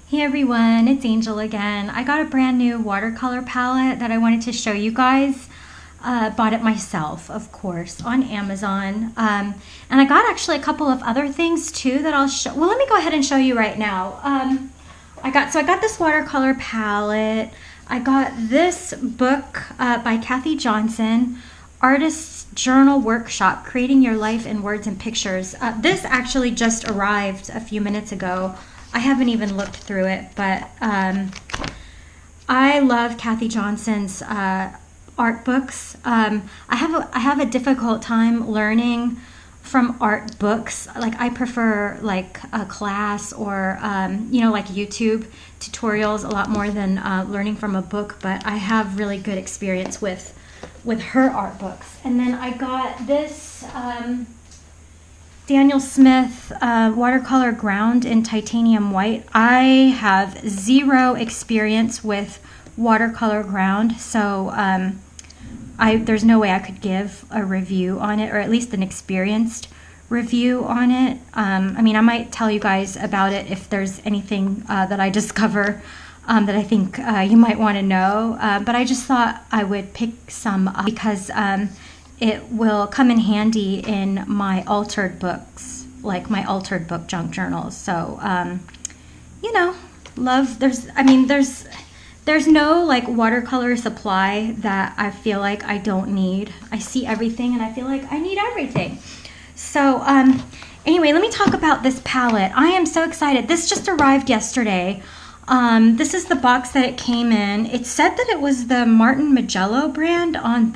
Hey everyone, it's Angel again. I got a brand new watercolor palette that I wanted to show you guys. Bought it myself, of course, on Amazon. And I got actually a couple of other things too that I'll show. Well, let me go ahead and show you right now. I got this watercolor palette. I got this book by Kathy Johnson, Artist's Journal Workshop, Creating Your Life in Words and Pictures. This actually just arrived a few minutes ago. I haven't even looked through it, but I love Kathy Johnson's art books. I have a difficult time learning from art books. Like I prefer like a class or like YouTube tutorials a lot more than learning from a book. But I have really good experience with her art books. And then I got this. Daniel Smith watercolor ground in titanium white. I have zero experience with watercolor ground, so there's no way I could give a review on it, or at least an experienced review on it. I mean, I might tell you guys about it if there's anything that I discover that I think you might want to know, but I just thought I would pick some up because it will come in handy in my altered books, like my altered book junk journals. So, there's no like watercolor supply that I feel like I don't need. I see everything and I feel like I need everything. So, anyway, let me talk about this palette. I am so excited. This just arrived yesterday. This is the box that it came in. It said that it was the Martin Magello brand on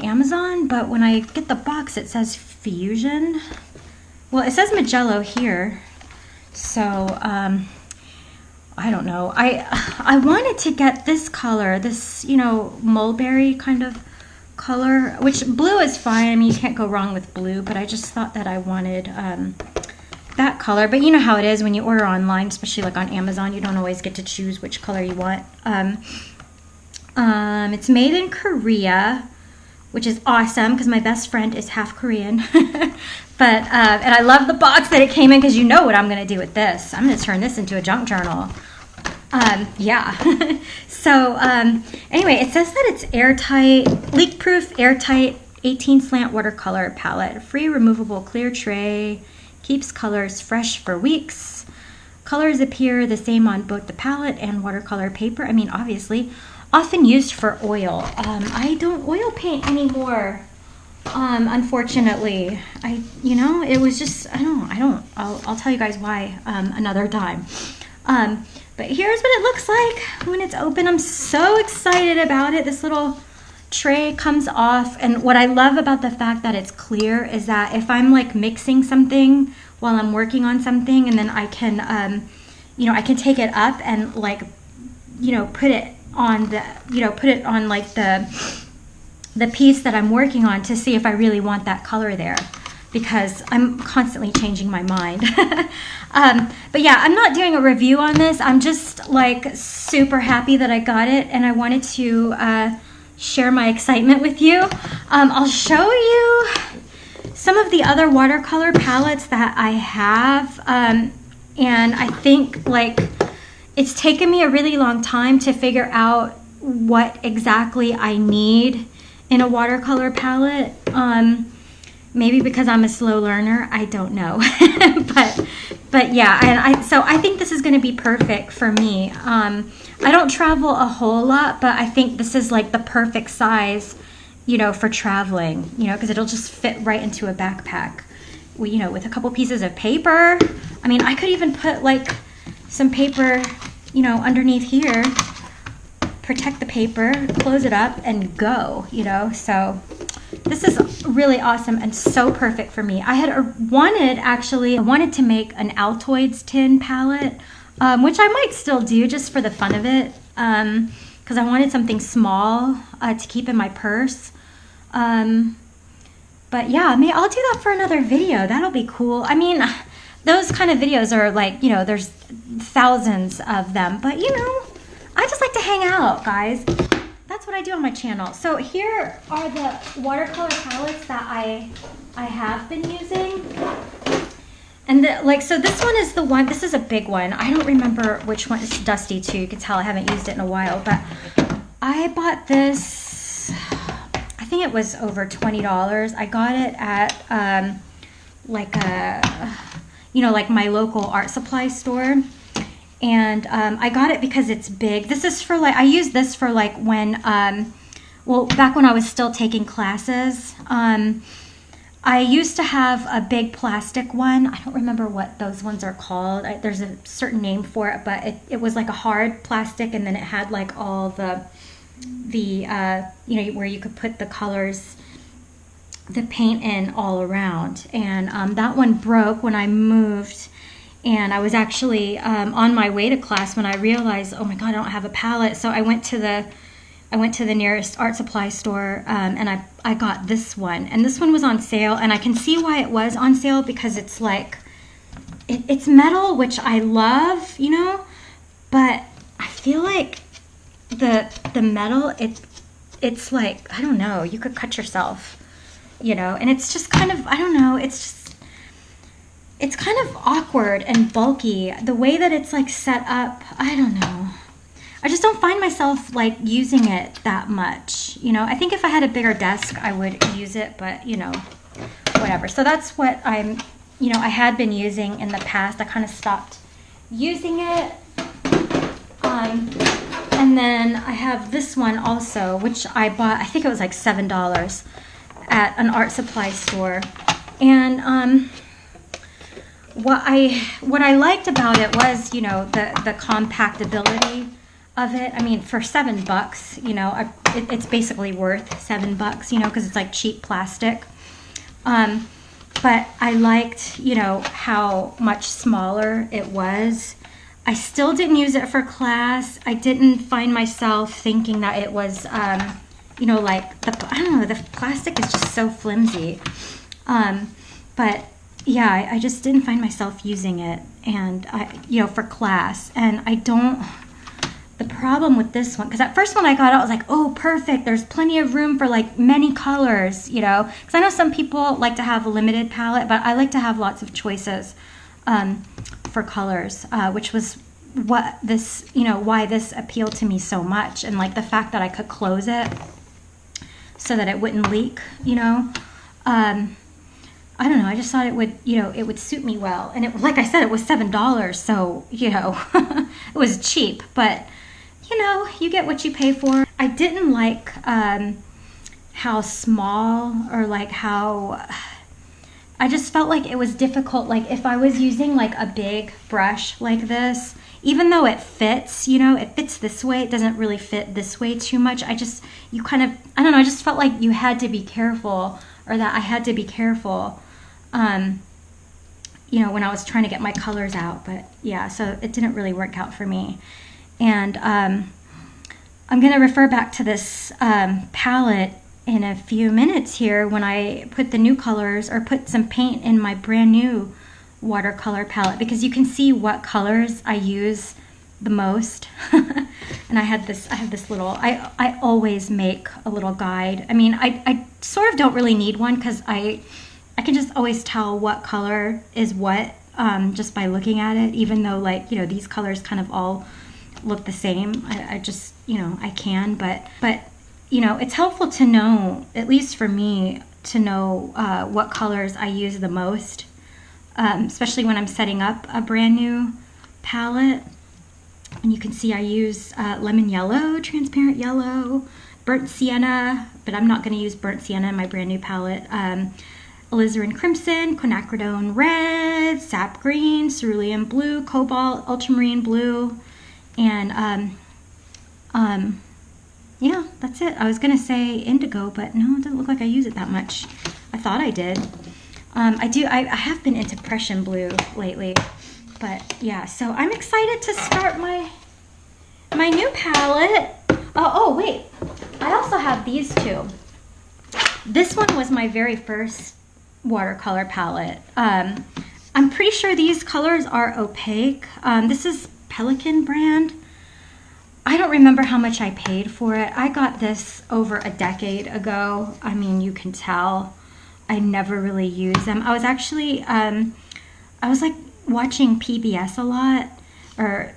Amazon, but when I get the box it says Fusion. Well, it says Magello here, so I don't know. I wanted to get this color, this mulberry kind of color, which blue is fine. I mean, you can't go wrong with blue, but I just thought that I wanted that color. But you know how it is when you order online, especially like on Amazon, you don't always get to choose which color you want. It's made in Korea, which is awesome because my best friend is half Korean. But and I love the box that it came in because you know what I'm going to do with this. I'm going to turn this into a junk journal. Yeah. So anyway, it says that it's airtight, leak-proof, airtight 18 slant watercolor palette, free removable clear tray, keeps colors fresh for weeks. Colors appear the same on both the palette and watercolor paper. I mean, obviously. Often used for oil. I don't oil paint anymore, unfortunately. It was just, I'll tell you guys why another time. But here's what it looks like when it's open. I'm so excited about it. This little tray comes off, and what I love about the fact that it's clear is that if I'm like mixing something while I'm working on something, and then I can, I can take it up and like, put it on like the piece that I'm working on to see if I really want that color there, because I'm constantly changing my mind. But yeah, I'm not doing a review on this. I'm just like super happy that I got it, and I wanted to share my excitement with you. I'll show you some of the other watercolor palettes that I have, and I think like it's taken me a really long time to figure out what exactly I need in a watercolor palette. Maybe because I'm a slow learner, I don't know. but yeah, and so I think this is going to be perfect for me. I don't travel a whole lot, but I think this is like the perfect size, for traveling, because it'll just fit right into a backpack. With a couple pieces of paper. I mean, I could even put like some paper, underneath here, protect the paper, close it up, and go, so this is really awesome and so perfect for me. I wanted to make an Altoids tin palette, which I might still do just for the fun of it, because I wanted something small to keep in my purse. But yeah, I'll do that for another video. That'll be cool. I mean, those kind of videos are like, there's thousands of them, but I just like to hang out, guys. That's what I do on my channel. So here are the watercolor palettes that I have been using. And so this one is the one, this is a big one. I don't remember which one. It's dusty too. You can tell I haven't used it in a while, but I bought this, I think it was over $20. I got it at like my local art supply store. And I got it because it's big. This is for like, I use this for like when, well, back when I was still taking classes. I used to have a big plastic one. I don't remember what those ones are called. There's a certain name for it, but it was like a hard plastic, and then it had like all the where you could put the colors, the paint in all around. And that one broke when I moved, and I was actually on my way to class when I realized, oh my God, I don't have a palette. So I went to the nearest art supply store, and I got this one, and this one was on sale, and I can see why it was on sale, because it's like, it's metal, which I love, but I feel like the metal, it's like, I don't know, you could cut yourself, and it's just kind of, I don't know, it's kind of awkward and bulky, the way that it's like set up. I don't know. I just don't find myself like using it that much. I think if I had a bigger desk, I would use it, but whatever. So that's what I had been using in the past. I kind of stopped using it. And then I have this one also, which I bought, I think it was like $7 at an art supply store. And what I liked about it was, the compactability of it. I mean, for $7, it's basically worth $7, because it's like cheap plastic. But I liked, how much smaller it was. I still didn't use it for class. I didn't find myself thinking that it was, like I don't know, the plastic is just so flimsy. But yeah, I just didn't find myself using it, and for class. And the problem with this one, because at first when I got it, I was like, oh, perfect, there's plenty of room for like many colors, because I know some people like to have a limited palette, but I like to have lots of choices for colors, which was what this, why this appealed to me so much. And like the fact that I could close it so that it wouldn't leak, I don't know, I just thought it would, it would suit me well. And it, like I said, it was $7, so, it was cheap, but you get what you pay for. I didn't like how small, or like how, I just felt like it was difficult. Like if I was using like a big brush like this, even though it fits, it fits this way, it doesn't really fit this way too much. I just felt like you had to be careful, or that I had to be careful, when I was trying to get my colors out. But yeah, so it didn't really work out for me. And I'm going to refer back to this palette in a few minutes here when I put the new colors, or put some paint in my brand new watercolor palette, because you can see what colors I use the most. And I have this little, I always make a little guide. I mean, I sort of don't really need one, because I can just always tell what color is what, just by looking at it, even though like, these colors kind of all look the same. I just, I can, but it's helpful to know, at least for me, to know what colors I use the most, especially when I'm setting up a brand new palette. And you can see I use lemon yellow, transparent yellow, burnt sienna, but I'm not going to use burnt sienna in my brand new palette. Alizarin crimson, quinacridone red, sap green, cerulean blue, cobalt, ultramarine blue, and yeah, that's it. I was going to say indigo, but no, it doesn't look like I use it that much. I thought I did. I have been into Prussian blue lately. But yeah, so I'm excited to start my new palette. Oh wait, I also have these two. This one was my very first watercolor palette. I'm pretty sure these colors are opaque. This is Pelican brand. I don't remember how much I paid for it. I got this over a decade ago. I mean, you can tell I never really use them. I was actually, I like watching PBS a lot, or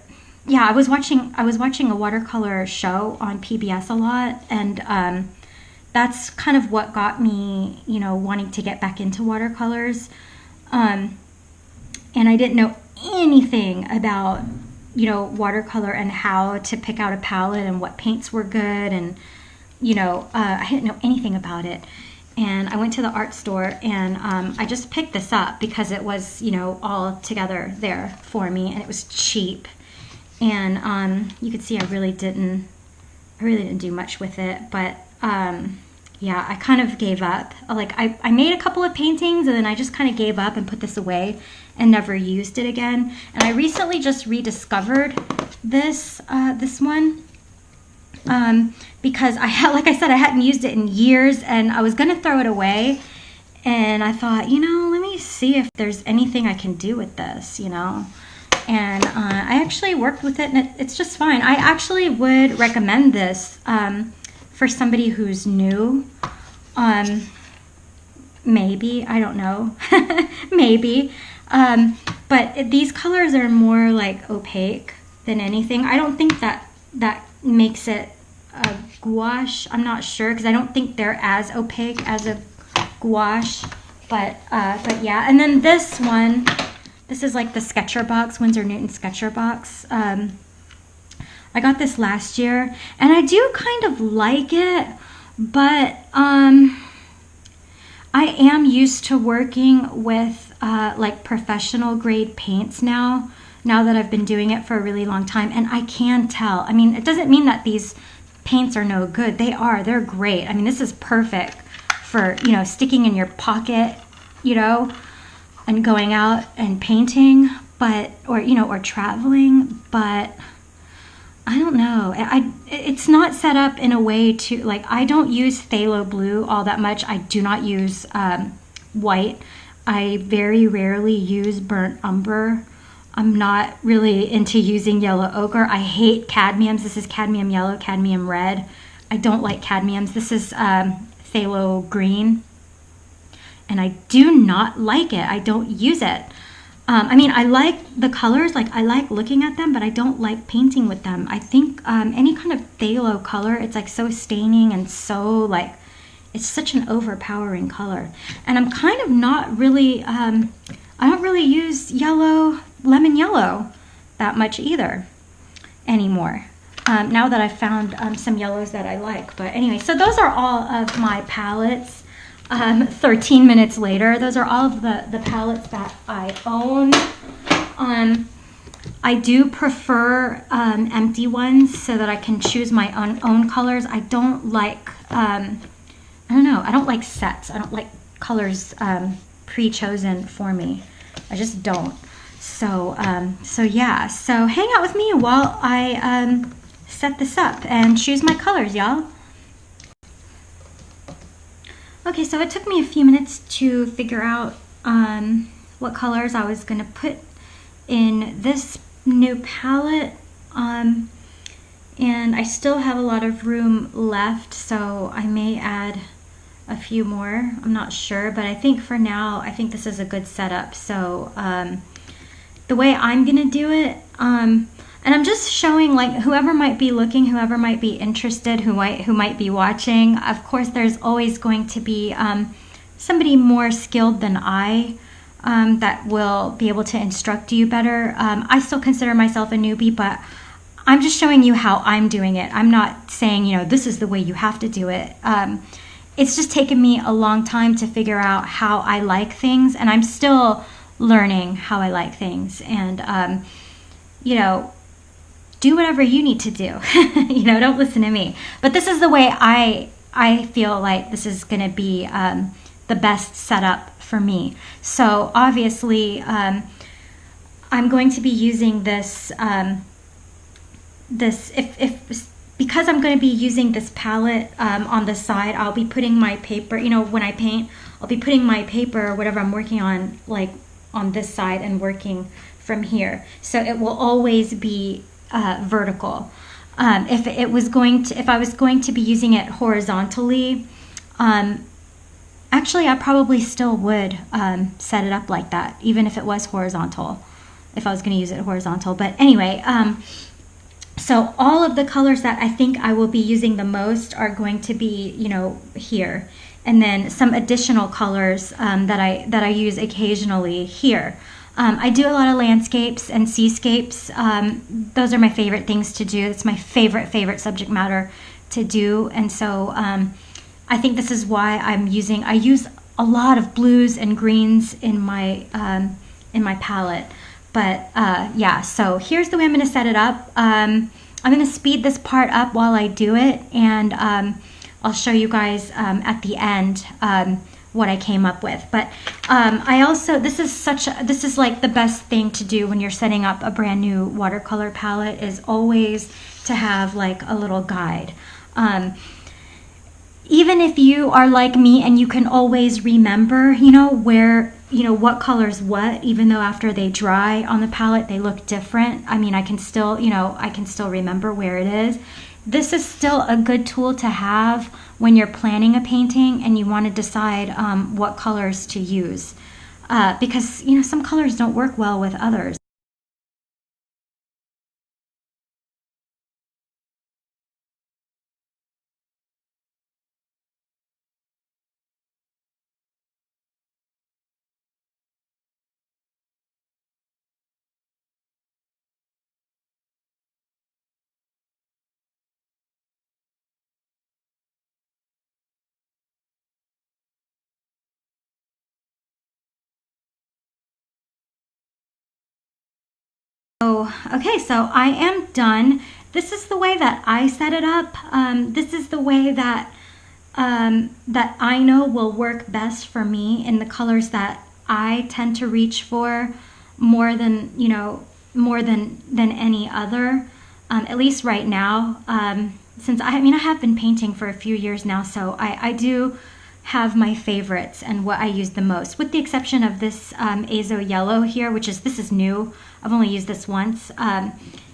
yeah, I was watching a watercolor show on PBS a lot, and that's kind of what got me, you know, wanting to get back into watercolors. And I didn't know anything about, you know, watercolor and how to pick out a palette and what paints were good, and you know, I didn't know anything about it. And I went to the art store, and I just picked this up because it was, you know, all together there for me, and it was cheap. And you could see I really didn't do much with it, but yeah, I kind of gave up. Like I made a couple of paintings, and then I just kind of gave up and put this away and never used it again. And I recently just rediscovered this one. Because like I said, I hadn't used it in years, and I was going to throw it away, and I thought, you know, let me see if there's anything I can do with this, you know. And I actually worked with it, and it's just fine. I actually would recommend this for somebody who's new. Maybe, I don't know. Maybe. But these colors are more like opaque than anything. I don't think that makes it a gouache. I'm not sure, because I don't think they're as opaque as a gouache, but yeah. And then this one, this is like the Sketcher box, Winsor Newton Sketcher box. I got this last year, and I do kind of like it, but I am used to working with like professional grade paints now that I've been doing it for a really long time, and I can tell. I mean, it doesn't mean that these paints are no good. They're great. I mean, this is perfect for, you know, sticking in your pocket, you know, and going out and painting, but, or, you know, or traveling, but I don't know. It's not set up in a way to, like, I don't use phthalo blue all that much. I do not use white. I very rarely use burnt umber. I'm not really into using yellow ochre. I hate cadmiums. This is cadmium yellow, cadmium red. I don't like cadmiums. This is phthalo green, and I do not like it. I don't use it. I mean, I like the colors, like I like looking at them, but I don't like painting with them. I think any kind of phthalo color, it's like so staining and so like, it's such an overpowering color. And I'm kind of not really, I don't really use lemon yellow that much either anymore. Now that I've found some yellows that I like. But anyway, so those are all of my palettes. 13 minutes later, those are all of the palettes that I own. I do prefer empty ones so that I can choose my own colors. I don't like, I don't know, I don't like sets. I don't like colors pre-chosen for me. I just don't. So yeah, so hang out with me while I set this up and choose my colors, y'all. Okay, so it took me a few minutes to figure out what colors I was going to put in this new palette, and I still have a lot of room left, so I may add a few more. I'm not sure, but I think for now, I think this is a good setup. So the way I'm going to do it, and I'm just showing like whoever might be looking, whoever might be interested, who might be watching. Of course, there's always going to be somebody more skilled than I that will be able to instruct you better. I still consider myself a newbie, but I'm just showing you how I'm doing it. I'm not saying, you know, this is the way you have to do it. It's just taken me a long time to figure out how I like things, and I'm still learning how I like things. And, you know, do whatever you need to do. You know, don't listen to me. But this is the way I feel like this is going to be the best setup for me. So obviously, I'm going to be using this. Because I'm going to be using this palette on the side, I'll be putting my paper. You know, when I paint, I'll be putting my paper, whatever I'm working on, like on this side and working from here. So it will always be vertical. If I was going to be using it horizontally, Actually, I probably still would set it up like that, even if it was horizontal, if I was going to use it horizontal. But anyway, so all of the colors that I think I will be using the most are going to be, you know, here. And then some additional colors that I use occasionally here. I do a lot of landscapes and seascapes. Those are my favorite things to do. It's my favorite subject matter to do. And so I think this is why I use a lot of blues and greens in my palette. But yeah, so here's the way I'm going to set it up. I'm going to speed this part up while I do it, and I'll show you guys at the end what I came up with. But I also, this is like the best thing to do when you're setting up a brand new watercolor palette, is always to have like a little guide. Even if you are like me and you can always remember, you know, where, you know, what color's what, even though after they dry on the palette they look different. I mean, I can still, you know, I can still remember where it is. This is still a good tool to have when you're planning a painting and you want to decide what colors to use, because, you know, some colors don't work well with others. Oh, okay, so I am done. This is the way that I set it up. This is the way that that I know will work best for me in the colors that I tend to reach for more than, you know, more than any other, at least right now. Since I mean, I have been painting for a few years now, so I do have my favorites and what I use the most, with the exception of this azo yellow here, which is, this is new. I've only used this once.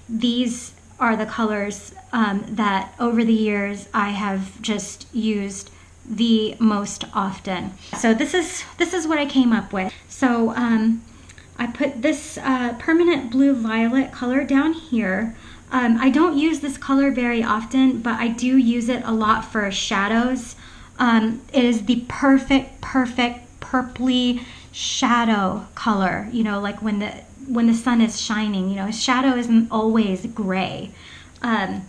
These are the colors that over the years I have just used the most often. So this is what I came up with. So I put this permanent blue violet color down here. I don't use this color very often, but I do use it a lot for shadows. It is the perfect purpley shadow color, you know, like when the sun is shining, you know, a shadow isn't always gray. I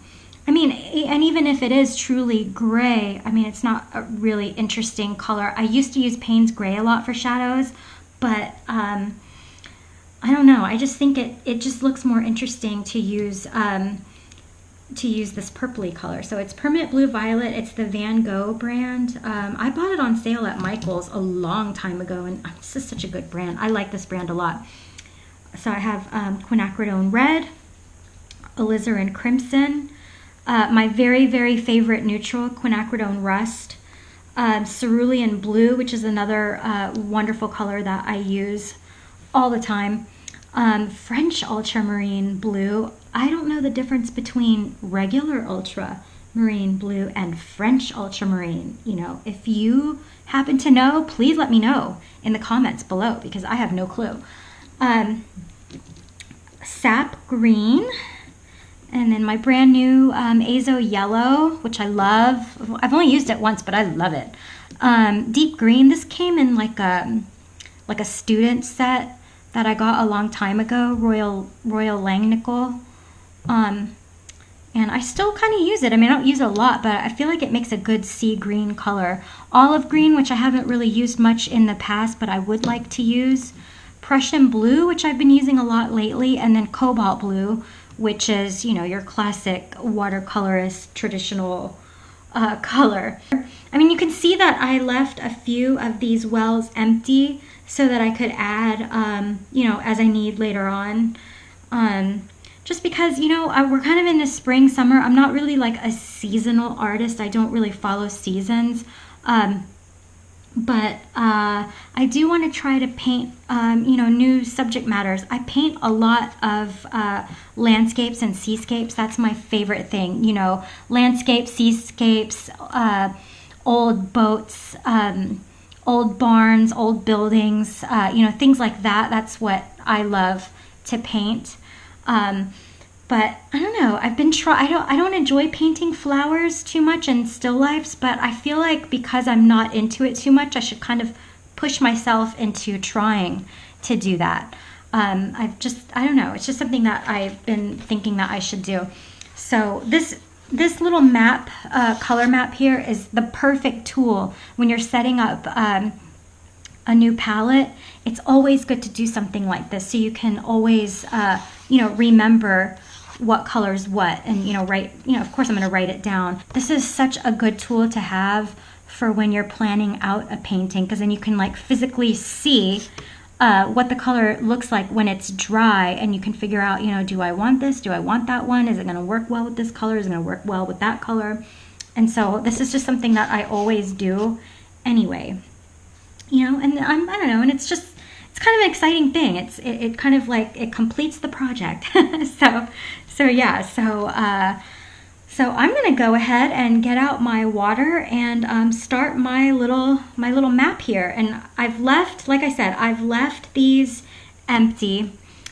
mean, and even if it is truly gray, I mean, it's not a really interesting color. I used to use Payne's gray a lot for shadows, but I don't know, I just think it just looks more interesting to use this purpley color. So it's permanent blue violet. It's the Van Gogh brand. I bought it on sale at Michael's a long time ago, and this is such a good brand. I like this brand a lot. So I have quinacridone red, alizarin crimson, my very favorite neutral, quinacridone rust, cerulean blue, which is another wonderful color that I use all the time, French ultramarine blue. I don't know the difference between regular ultramarine blue and French ultramarine. You know, if you happen to know, please let me know in the comments below, because I have no clue. Sap green, and then my brand new azo yellow, which I love. I've only used it once, but I love it. Deep green. This came in like a student set that I got a long time ago, Royal Langnickel. And I still kind of use it. I mean, I don't use it a lot, but I feel like it makes a good sea green color. Olive green, which I haven't really used much in the past, but I would like to use. Prussian blue, which I've been using a lot lately, and then cobalt blue, which is, you know, your classic watercolorist traditional color. I mean, you can see that I left a few of these wells empty so that I could add, you know, as I need later on. Just because, you know, we're kind of in the spring, summer. I'm not really like a seasonal artist. I don't really follow seasons. But I do want to try to paint, you know, new subject matters. I paint a lot of landscapes and seascapes. That's my favorite thing, you know, landscapes, seascapes, old boats, old barns, old buildings, you know, things like that. That's what I love to paint. But I don't know, I don't enjoy painting flowers too much and still lifes, but I feel like because I'm not into it too much, I should kind of push myself into trying to do that. I don't know, it's just something that I've been thinking that I should do. So this little map, color map here, is the perfect tool when you're setting up a new palette. It's always good to do something like this so you can always, you know, remember what colors what, and you know, of course I'm going to write it down. This is such a good tool to have for when you're planning out a painting, because then you can like physically see what the color looks like when it's dry, and you can figure out, you know, do I want this? Do I want that one? Is it going to work well with this color? Is it going to work well with that color? And so this is just something that I always do anyway, you know, and I don't know, and it's kind of an exciting thing. It kind of like, it completes the project. So yeah, so I'm gonna go ahead and get out my water and start my little map here. And I've left, like I said, I've left these empty,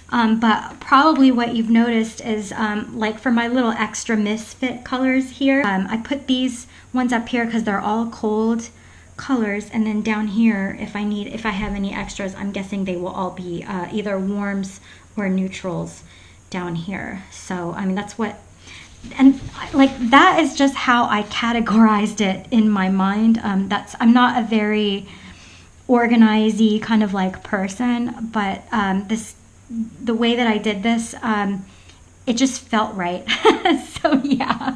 but probably what you've noticed is like for my little extra misfit colors here, I put these ones up here because they're all cold colors, and then down here, if I have any extras, I'm guessing they will all be either warms or neutrals down here. So I mean, that's what, and like that is just how I categorized it in my mind. I'm not a very organized-y kind of like person, but the way that I did this, it just felt right. So yeah.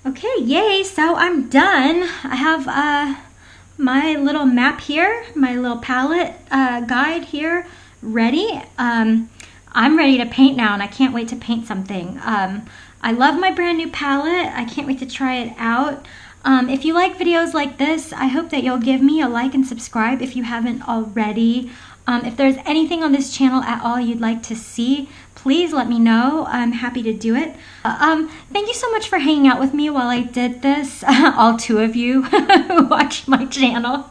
Okay, yay, so I'm done. I have my little map here, my little palette guide here ready. I'm ready to paint now, and I can't wait to paint something. I love my brand new palette. I can't wait to try it out. If you like videos like this, I hope that you'll give me a like and subscribe if you haven't already. If there's anything on this channel at all you'd like to see, please let me know. I'm happy to do it. Thank you so much for hanging out with me while I did this, all two of you who watch my channel,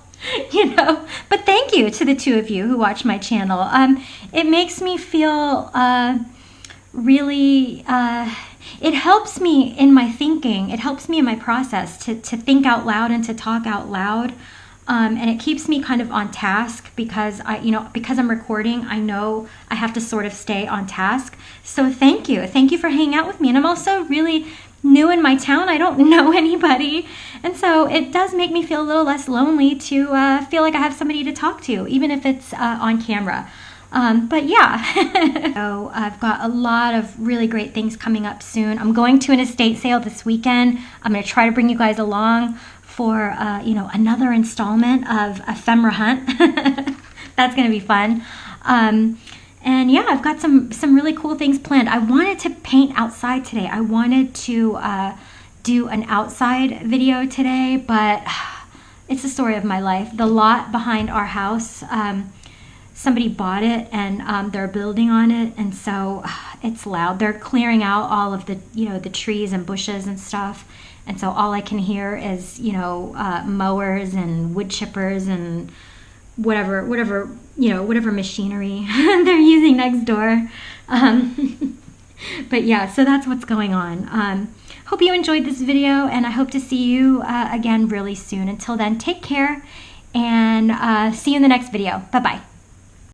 you know, but thank you to the two of you who watch my channel. It makes me feel really, it helps me in my thinking. It helps me in my process to think out loud and to talk out loud. And it keeps me kind of on task because because I'm recording, I know I have to sort of stay on task. So thank you for hanging out with me. And I'm also really new in my town. I don't know anybody, and so it does make me feel a little less lonely to feel like I have somebody to talk to, even if it's on camera. But yeah, so I've got a lot of really great things coming up soon. I'm going to an estate sale this weekend. I'm going to try to bring you guys along for another installment of Ephemera Hunt. That's going to be fun. And yeah, I've got some really cool things planned. I wanted to paint outside today. I wanted to do an outside video today, but it's the story of my life. The lot behind our house, somebody bought it, and they're building on it, and so it's loud. They're clearing out all of the the trees and bushes and stuff. And so all I can hear is, mowers and wood chippers and whatever machinery they're using next door. But yeah, so that's what's going on. Hope you enjoyed this video, and I hope to see you again really soon. Until then, take care, and see you in the next video. Bye-bye.